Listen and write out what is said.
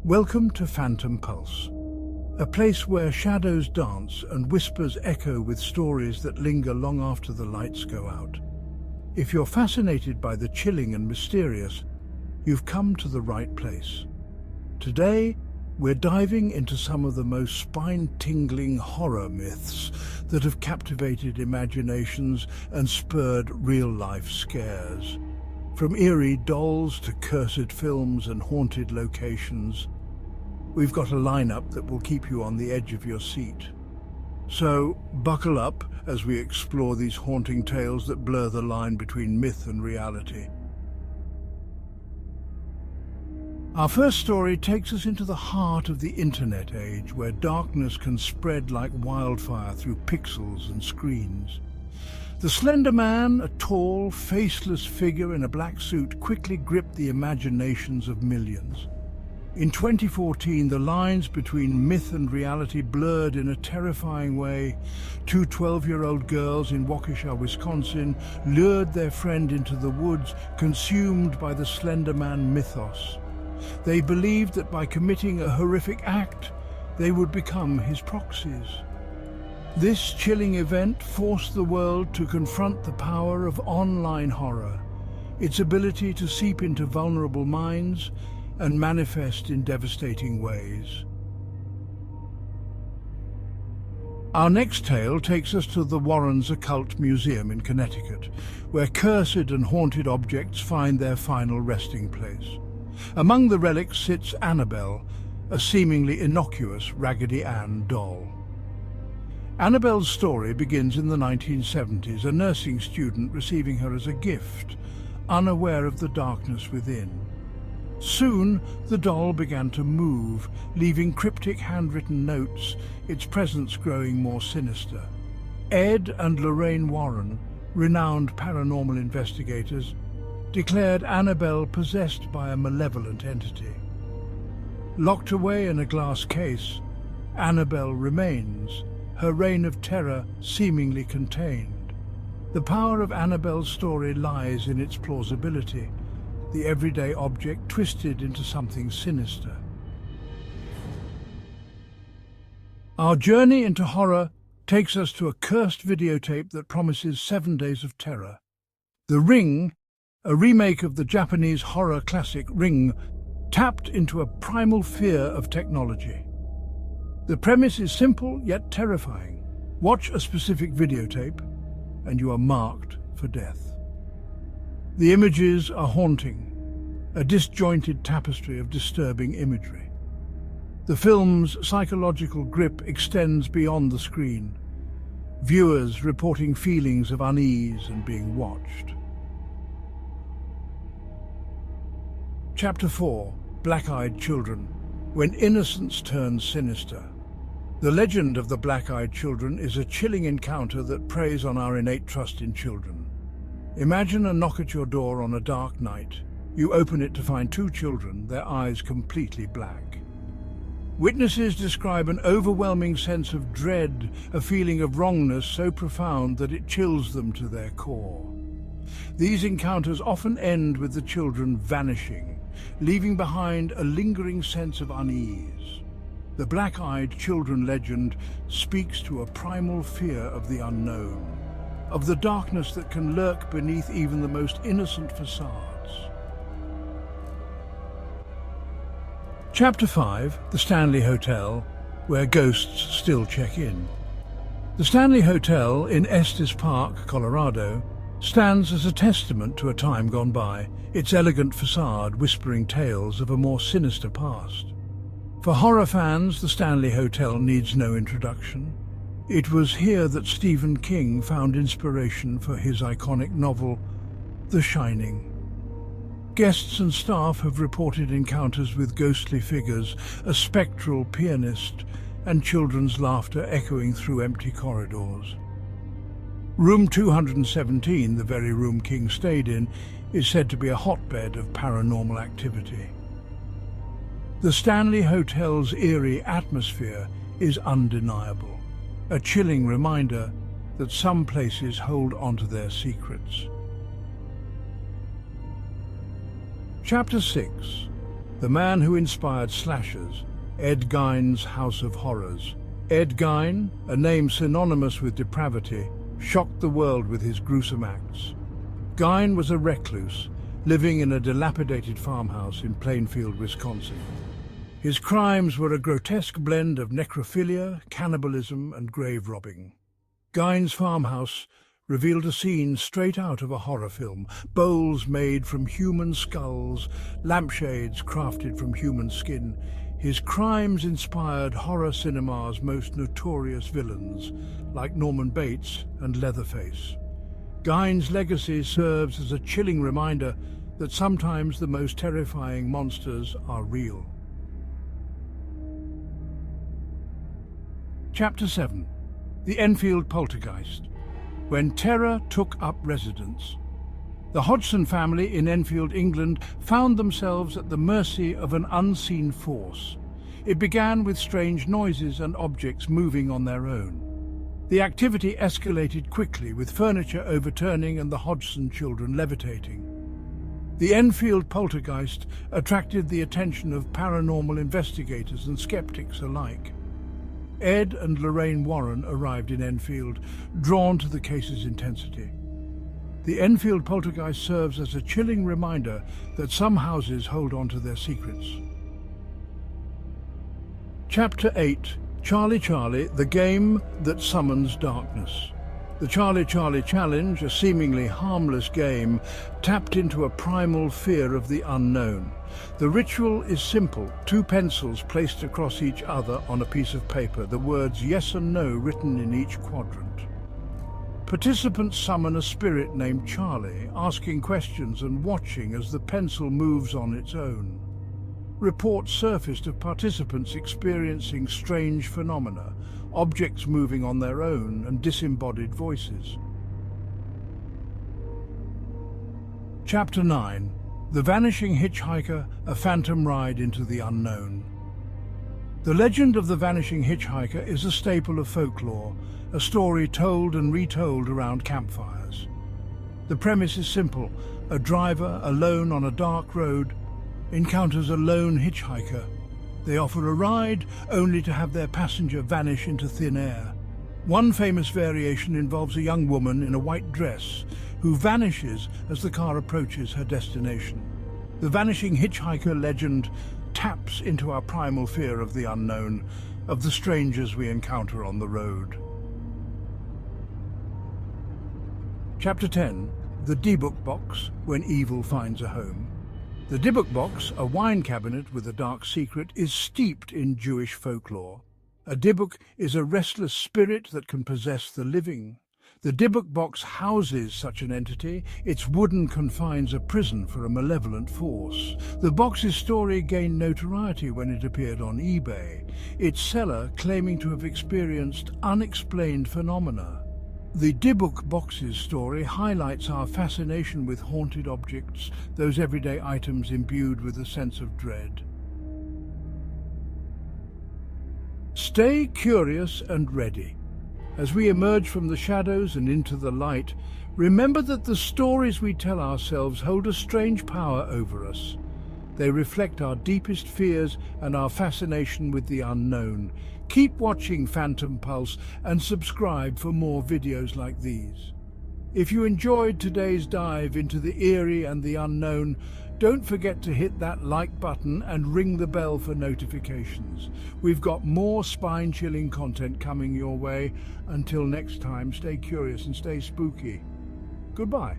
Welcome to Phantom Pulse, a place where shadows dance and whispers echo with stories that linger long after the lights go out. If you're fascinated by the chilling and mysterious, you've come to the right place. Today, we're diving into some of the most spine-tingling horror myths that have captivated imaginations and spurred real-life scares. From eerie dolls to cursed films and haunted locations, we've got a lineup that will keep you on the edge of your seat. So, buckle up as we explore these haunting tales that blur the line between myth and reality. Our first story takes us into the heart of the internet age, where darkness can spread like wildfire through pixels and screens. The Slender Man, a tall, faceless figure in a black suit, quickly gripped the imaginations of millions. In 2014, the lines between myth and reality blurred in a terrifying way. Two 12-year-old girls in Waukesha, Wisconsin, lured their friend into the woods, consumed by the Slender Man mythos. They believed that by committing a horrific act, they would become his proxies. This chilling event forced the world to confront the power of online horror, its ability to seep into vulnerable minds and manifest in devastating ways. Our next tale takes us to the Warrens Occult Museum in Connecticut, where cursed and haunted objects find their final resting place. Among the relics sits Annabelle, a seemingly innocuous Raggedy Ann doll. Annabelle's story begins in the 1970s, a nursing student receiving her as a gift, unaware of the darkness within. Soon, the doll began to move, leaving cryptic handwritten notes, its presence growing more sinister. Ed and Lorraine Warren, renowned paranormal investigators, declared Annabelle possessed by a malevolent entity. Locked away in a glass case, Annabelle remains, her reign of terror seemingly contained. The power of Annabelle's story lies in its plausibility, the everyday object twisted into something sinister. Our journey into horror takes us to a cursed videotape that promises 7 days of terror. The Ring, a remake of the Japanese horror classic Ring, tapped into a primal fear of technology. The premise is simple yet terrifying. Watch a specific videotape, and you are marked for death. The images are haunting, a disjointed tapestry of disturbing imagery. The film's psychological grip extends beyond the screen, viewers reporting feelings of unease and being watched. Chapter 4: Black-Eyed Children, when innocence turns sinister. The legend of the Black-Eyed Children is a chilling encounter that preys on our innate trust in children. Imagine a knock at your door on a dark night. You open it to find two children, their eyes completely black. Witnesses describe an overwhelming sense of dread, a feeling of wrongness so profound that it chills them to their core. These encounters often end with the children vanishing, leaving behind a lingering sense of unease. The Black-Eyed Children legend speaks to a primal fear of the unknown, of the darkness that can lurk beneath even the most innocent facades. Chapter 5: The Stanley Hotel, where ghosts still check in. The Stanley Hotel in Estes Park, Colorado, stands as a testament to a time gone by, its elegant facade whispering tales of a more sinister past. For horror fans, the Stanley Hotel needs no introduction. It was here that Stephen King found inspiration for his iconic novel, The Shining. Guests and staff have reported encounters with ghostly figures, a spectral pianist, and children's laughter echoing through empty corridors. Room 217, the very room King stayed in, is said to be a hotbed of paranormal activity. The Stanley Hotel's eerie atmosphere is undeniable, a chilling reminder that some places hold onto their secrets. Chapter 6: the man who inspired slashers, Ed Gein's House of Horrors. Ed Gein, a name synonymous with depravity, shocked the world with his gruesome acts. Gein was a recluse, living in a dilapidated farmhouse in Plainfield, Wisconsin. His crimes were a grotesque blend of necrophilia, cannibalism, and grave robbing. Gein's farmhouse revealed a scene straight out of a horror film: bowls made from human skulls, lampshades crafted from human skin. His crimes inspired horror cinema's most notorious villains, like Norman Bates and Leatherface. Gein's legacy serves as a chilling reminder that sometimes the most terrifying monsters are real. Chapter 7. The Enfield Poltergeist. When terror took up residence. The Hodgson family in Enfield, England, found themselves at the mercy of an unseen force. It began with strange noises and objects moving on their own. The activity escalated quickly, with furniture overturning and the Hodgson children levitating. The Enfield poltergeist attracted the attention of paranormal investigators and skeptics alike. Ed and Lorraine Warren arrived in Enfield, drawn to the case's intensity. The Enfield poltergeist serves as a chilling reminder that some houses hold on to their secrets. Chapter 8. Charlie Charlie, the game that summons darkness. The Charlie Charlie Challenge, a seemingly harmless game, tapped into a primal fear of the unknown. The ritual is simple: 2 pencils placed across each other on a piece of paper, the words yes and no written in each quadrant. Participants summon a spirit named Charlie, asking questions and watching as the pencil moves on its own. Reports surfaced of participants experiencing strange phenomena, objects moving on their own, and disembodied voices. Chapter 9. The Vanishing Hitchhiker, a Phantom Ride into the Unknown. The legend of the Vanishing Hitchhiker is a staple of folklore, a story told and retold around campfires. The premise is simple: a driver, alone on a dark road, encounters a lone hitchhiker. They offer a ride, only to have their passenger vanish into thin air. One famous variation involves a young woman in a white dress who vanishes as the car approaches her destination. The Vanishing Hitchhiker legend taps into our primal fear of the unknown, of the strangers we encounter on the road. Chapter 10. The Dybbuk Box, when evil finds a home. The Dybbuk Box, a wine cabinet with a dark secret, is steeped in Jewish folklore. A Dybbuk is a restless spirit that can possess the living. The Dybbuk Box houses such an entity. Its wooden confines a prison for a malevolent force. The box's story gained notoriety when it appeared on eBay, its seller claiming to have experienced unexplained phenomena. The Dybbuk Box's story highlights our fascination with haunted objects, those everyday items imbued with a sense of dread. Stay curious and ready. As we emerge from the shadows and into the light, remember that the stories we tell ourselves hold a strange power over us. They reflect our deepest fears and our fascination with the unknown. Keep watching Phantom Pulse and subscribe for more videos like these. If you enjoyed today's dive into the eerie and the unknown, don't forget to hit that like button and ring the bell for notifications. We've got more spine-chilling content coming your way. Until next time, stay curious and stay spooky. Goodbye.